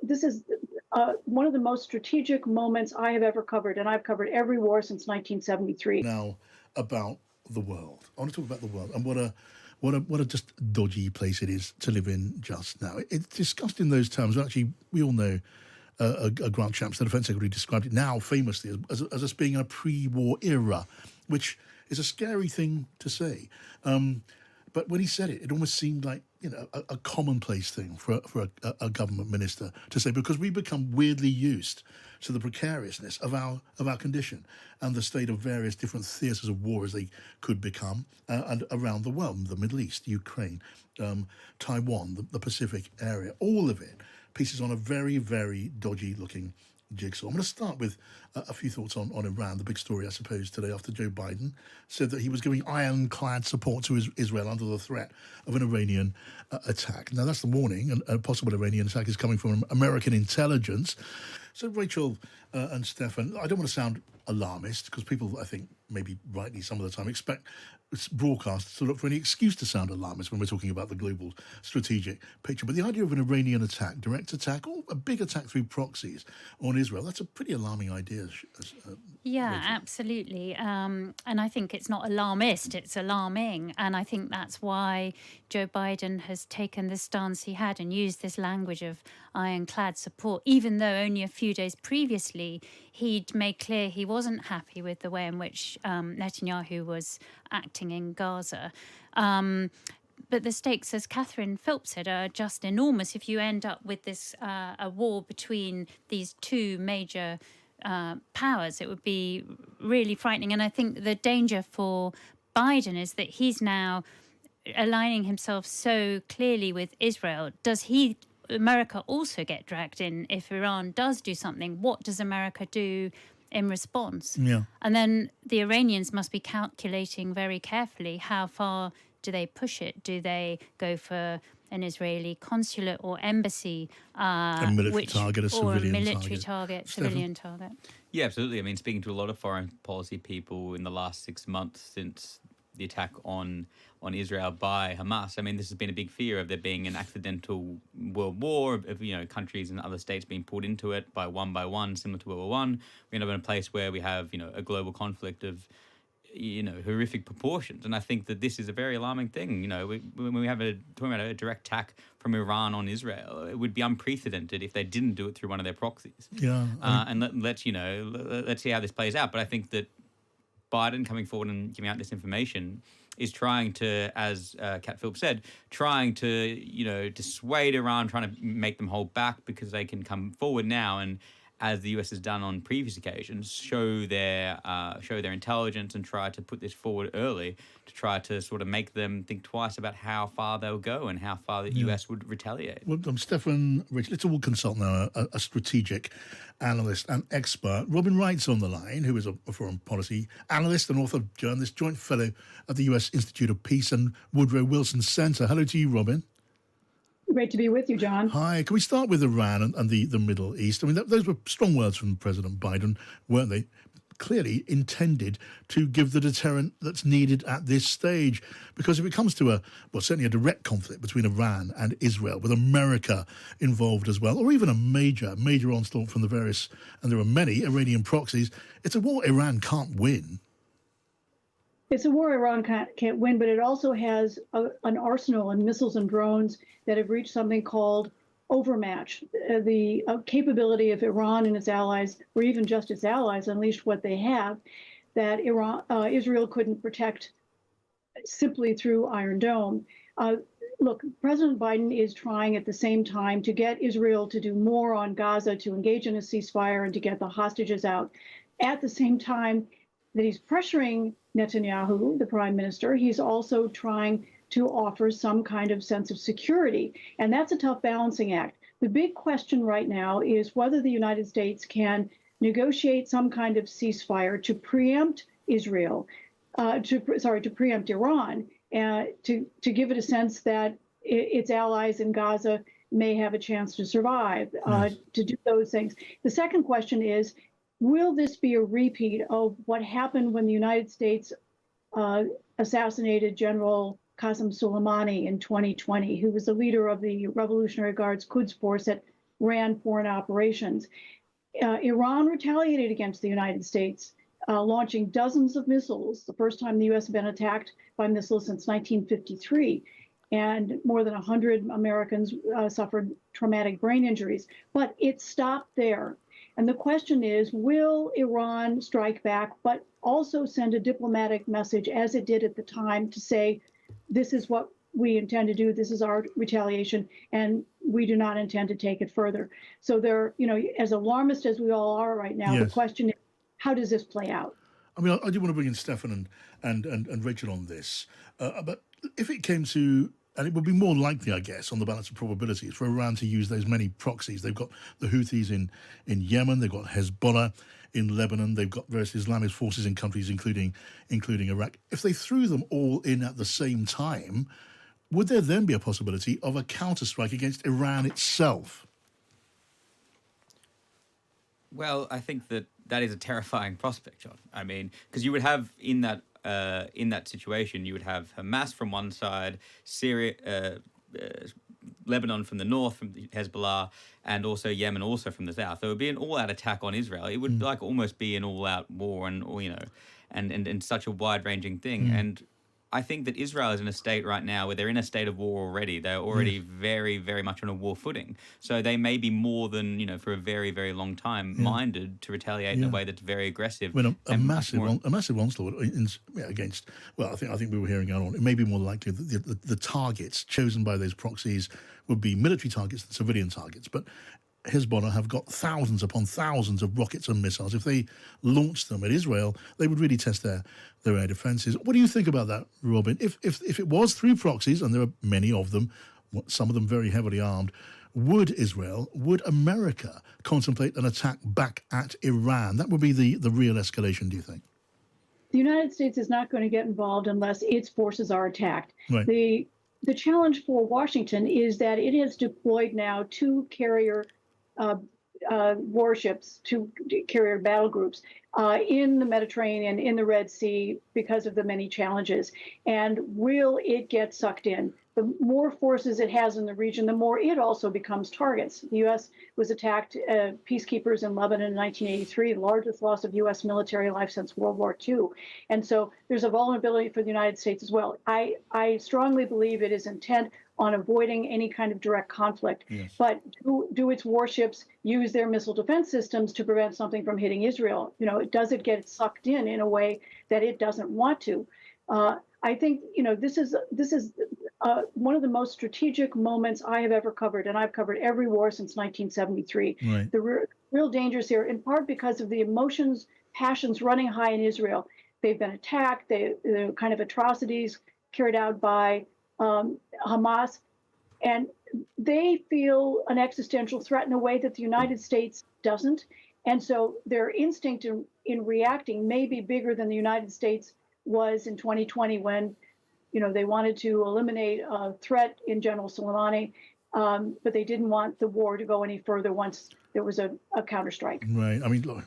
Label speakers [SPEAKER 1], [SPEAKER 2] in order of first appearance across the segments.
[SPEAKER 1] this is one of the most strategic moments I have ever covered, and I've covered every war since 1973.
[SPEAKER 2] Now, about the world. I want to talk about the world and what a just dodgy place it is to live in just now. It's discussed in those terms. Actually, we all know Grant Shapps, the Defence Secretary, described it now famously as us being in a pre-war era, which is a scary thing to say. But when he said it, it almost seemed like a commonplace thing for a government minister to say, because we become weirdly used to the precariousness of our condition and the state of various different theatres of war as they could become and around the world, the Middle East, Ukraine, Taiwan, the Pacific area, all of it pieces on a very, very dodgy looking jigsaw. I'm going to start with a few thoughts on Iran, the big story, I suppose, today after Joe Biden said that he was giving ironclad support to Israel under the threat of an Iranian attack. Now, that's the warning, and a possible Iranian attack is coming from American intelligence. So, Rachel and Stefan, I don't want to sound alarmist, because people, I think, maybe rightly some of the time, expect broadcasts to look for any excuse to sound alarmist when we're talking about the global strategic picture. But the idea of an Iranian attack, direct attack, or a big attack through proxies on Israel, that's a pretty alarming idea.
[SPEAKER 3] Yeah,
[SPEAKER 2] Rachel.
[SPEAKER 3] absolutely. And I think it's not alarmist, it's alarming. And I think that's why Joe Biden has taken the stance he had and used this language of ironclad support, even though only a few days previously he'd made clear he wasn't happy with the way in which Netanyahu was acting in Gaza. But the stakes, as Catherine Philp said, are just enormous. If you end up with this a war between these two major powers, it would be really frightening. And I think the danger for Biden is that he's now aligning himself so clearly with Israel. Does America also get dragged in if Iran does do something? What does America do in response?
[SPEAKER 2] Yeah.
[SPEAKER 3] And then the Iranians must be calculating very carefully how far do they push it? Do they go for an Israeli consulate or embassy?
[SPEAKER 2] A military target, a civilian
[SPEAKER 3] military
[SPEAKER 2] target.
[SPEAKER 3] civilian target.
[SPEAKER 4] Yeah, absolutely. I mean, speaking to a lot of foreign policy people in the last 6 months since the attack on Israel by Hamas, I mean, this has been a big fear of there being an accidental world war, of countries and other states being pulled into it by one, similar to World War One. We end up in a place where we have a global conflict of horrific proportions, and I think that this is a very alarming thing. When we have talking about a direct attack from Iran on Israel, it would be unprecedented if they didn't do it through one of their proxies.
[SPEAKER 2] Yeah,
[SPEAKER 4] and let's see how this plays out. But I think that Biden coming forward and giving out this information is trying to, as Kat Phillips said, trying to dissuade Iran, trying to make them hold back because they can come forward now and, as the US has done on previous occasions, show their intelligence and try to put this forward early to try to sort of make them think twice about how far they'll go and how far the US would retaliate.
[SPEAKER 2] Well, Stefan, Rich, let's all consult now a strategic analyst and expert. Robin Wright's on the line, who is a foreign policy analyst and author, journalist, joint fellow at the US Institute of Peace and Woodrow Wilson Center. Hello to you, Robin.
[SPEAKER 1] Great to be with you, John.
[SPEAKER 2] Hi. Can we start with Iran and the Middle East? I mean, those were strong words from President Biden, weren't they? Clearly intended to give the deterrent that's needed at this stage. Because if it comes to certainly a direct conflict between Iran and Israel, with America involved as well, or even a major onslaught from the various, and there are many, Iranian proxies, it's a war Iran can't win.
[SPEAKER 1] It's a war Iran can't win, but it also has an arsenal of missiles and drones that have reached something called overmatch. The capability of Iran and its allies, or even just its allies, unleashed what they have, that Israel couldn't protect simply through Iron Dome. Look, President Biden is trying at the same time to get Israel to do more on Gaza, to engage in a ceasefire and to get the hostages out. At the same time that he's pressuring Netanyahu, the prime minister, he's also trying to offer some kind of sense of security. And that's a tough balancing act. The big question right now is whether the United States can negotiate some kind of ceasefire to preempt Israel, to preempt Iran, to give it a sense that its allies in Gaza may have a chance to survive, to do those things. The second question is, will this be a repeat of what happened when the United States assassinated General Qasem Soleimani in 2020, who was the leader of the Revolutionary Guard's Quds Force at ran foreign operations. Iran retaliated against the United States, launching dozens of missiles, the first time the U.S. had been attacked by missiles since 1953. And more than 100 Americans suffered traumatic brain injuries. But it stopped there. And the question is, will Iran strike back, but also send a diplomatic message, as it did at the time, to say, this is what we intend to do, this is our retaliation, and we do not intend to take it further. So there, as alarmist as we all are right now, the question is, how does this play out?
[SPEAKER 2] I mean, I do want to bring in Stefan and Rachel on this, but if it came to, and it would be more likely, I guess, on the balance of probabilities, for Iran to use those many proxies. They've got the Houthis in Yemen, they've got Hezbollah in Lebanon, they've got various Islamist forces in countries including Iraq. If they threw them all in at the same time, would there then be a possibility of a counterstrike against Iran itself?
[SPEAKER 4] Well, I think that is a terrifying prospect, John. I mean, because you would have in that situation, you would have Hamas from one side, Syria, Lebanon from the north, from Hezbollah, and also Yemen also from the south. There would be an all-out attack on Israel. It would almost be an all-out war, and such a wide-ranging thing. And I think that Israel is in a state right now where they're in a state of war already. They're already very, very much on a war footing. So they may be more than, for a very, very long time, minded to retaliate in a way that's very aggressive.
[SPEAKER 2] I mean, a massive onslaught against, well, I think we were hearing out on, it may be more likely that the targets chosen by those proxies would be military targets than civilian targets. But Hezbollah have got thousands upon thousands of rockets and missiles. If they launched them at Israel, they would really test their air defenses. What do you think about that, Robin? If it was through proxies, and there are many of them, some of them very heavily armed, would America contemplate an attack back at Iran? That would be the real escalation, do you think?
[SPEAKER 1] The United States is not going to get involved unless its forces are attacked. Right. The challenge for Washington is that it has deployed now two carrier warships, two carrier battle groups in the Mediterranean, in the Red Sea, because of the many challenges. And will it get sucked in? The more forces it has in the region, the more it also becomes targets. The U.S. was attacked, peacekeepers in Lebanon in 1983, the largest loss of U.S. military life since World War II. And so there's a vulnerability for the United States as well. I strongly believe it is intent on avoiding any kind of direct conflict. Yes. But do its warships use their missile defense systems to prevent something from hitting Israel? Does it get sucked in a way that it doesn't want to? I think, this is one of the most strategic moments I have ever covered, and I've covered every war since 1973. Right. The real dangers here, in part because of the emotions, passions running high in Israel. They've been attacked, the kind of atrocities carried out by Hamas, and they feel an existential threat in a way that the United States doesn't. And so their instinct in reacting may be bigger than the United States was in 2020 when, they wanted to eliminate a threat in General Soleimani, but they didn't want the war to go any further once there was a counterstrike. Right.
[SPEAKER 2] I mean, look,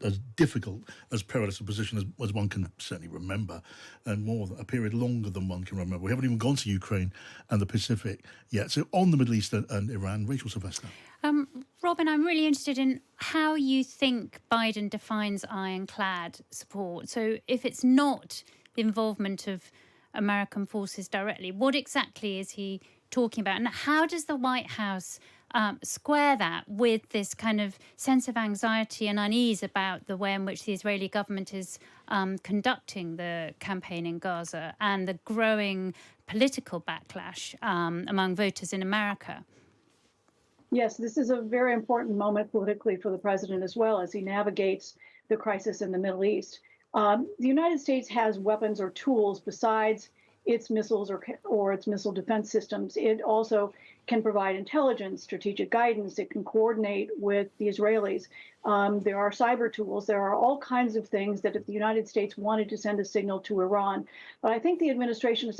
[SPEAKER 2] as difficult, as perilous a position as one can certainly remember, and a period longer than one can remember. We haven't even gone to Ukraine and the Pacific yet. So on the Middle East and Iran, Rachel Sylvester.
[SPEAKER 3] Robin, I'm really interested in how you think Biden defines ironclad support. So if it's not the involvement of American forces directly, what exactly is he talking about? And how does the White House square that with this kind of sense of anxiety and unease about the way in which the Israeli government is conducting the campaign in Gaza and the growing political backlash among voters in America?
[SPEAKER 1] Yes, this is a very important moment politically for the president as well as he navigates the crisis in the Middle East. The United States has weapons or tools besides its missiles or its missile defense systems. It also can provide intelligence, strategic guidance. It can coordinate with the Israelis. There are cyber tools. There are all kinds of things that if the United States wanted to send a signal to Iran. But I think the administration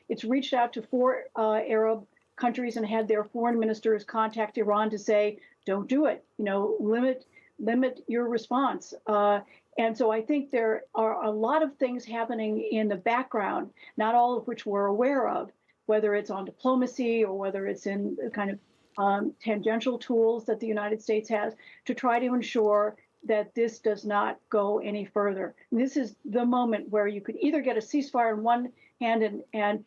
[SPEAKER 1] it's reached out to 4 Arab countries and had their foreign ministers contact Iran to say, don't do it, limit your response. And so I think there are a lot of things happening in the background, not all of which we're aware of, whether it's on diplomacy or whether it's in kind of tangential tools that the United States has to try to ensure that this does not go any further. And this is the moment where you could either get a ceasefire in one hand and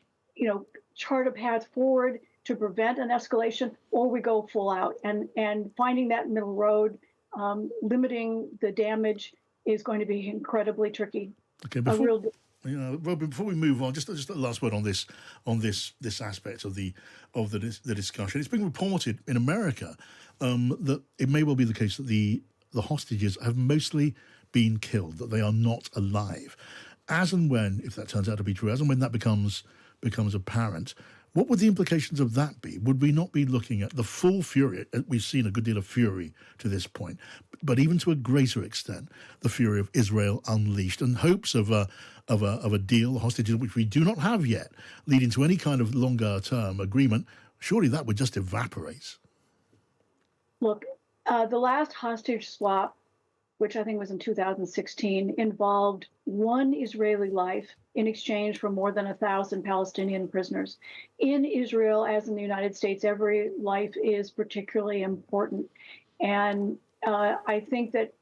[SPEAKER 1] chart a path forward to prevent an escalation, or we go full out. And finding that middle road, limiting the damage, is going to be incredibly tricky.
[SPEAKER 2] Okay, Robin, before we move on, just a last word on this aspect of the discussion. It's been reported in America that it may well be the case that the hostages have mostly been killed, that they are not alive. As and when, if that turns out to be true, as and when that becomes apparent, what would the implications of that be? Would we not be looking at the full fury? We've seen a good deal of fury to this point, but even to a greater extent, the fury of Israel unleashed, and hopes of a deal, hostages, which we do not have yet, leading to any kind of longer term agreement. Surely that would just evaporate.
[SPEAKER 1] Look, the last hostage swap, which I think was in 2016, involved one Israeli life in exchange for more than 1,000 Palestinian prisoners. In Israel, as in the United States, every life is particularly important. And I think that,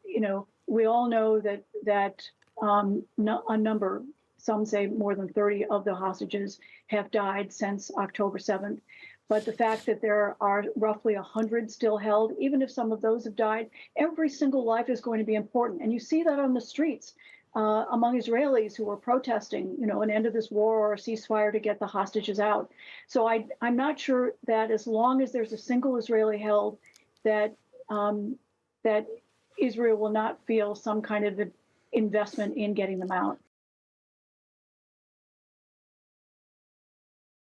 [SPEAKER 1] we all know that a number, some say more than 30 of the hostages have died since October 7th. But the fact that there are roughly 100 still held, even if some of those have died, every single life is going to be important. And you see that on the streets among Israelis who are protesting, an end of this war or a ceasefire to get the hostages out. So I'm not sure that as long as there's a single Israeli held, that Israel will not feel some kind of investment in getting them out.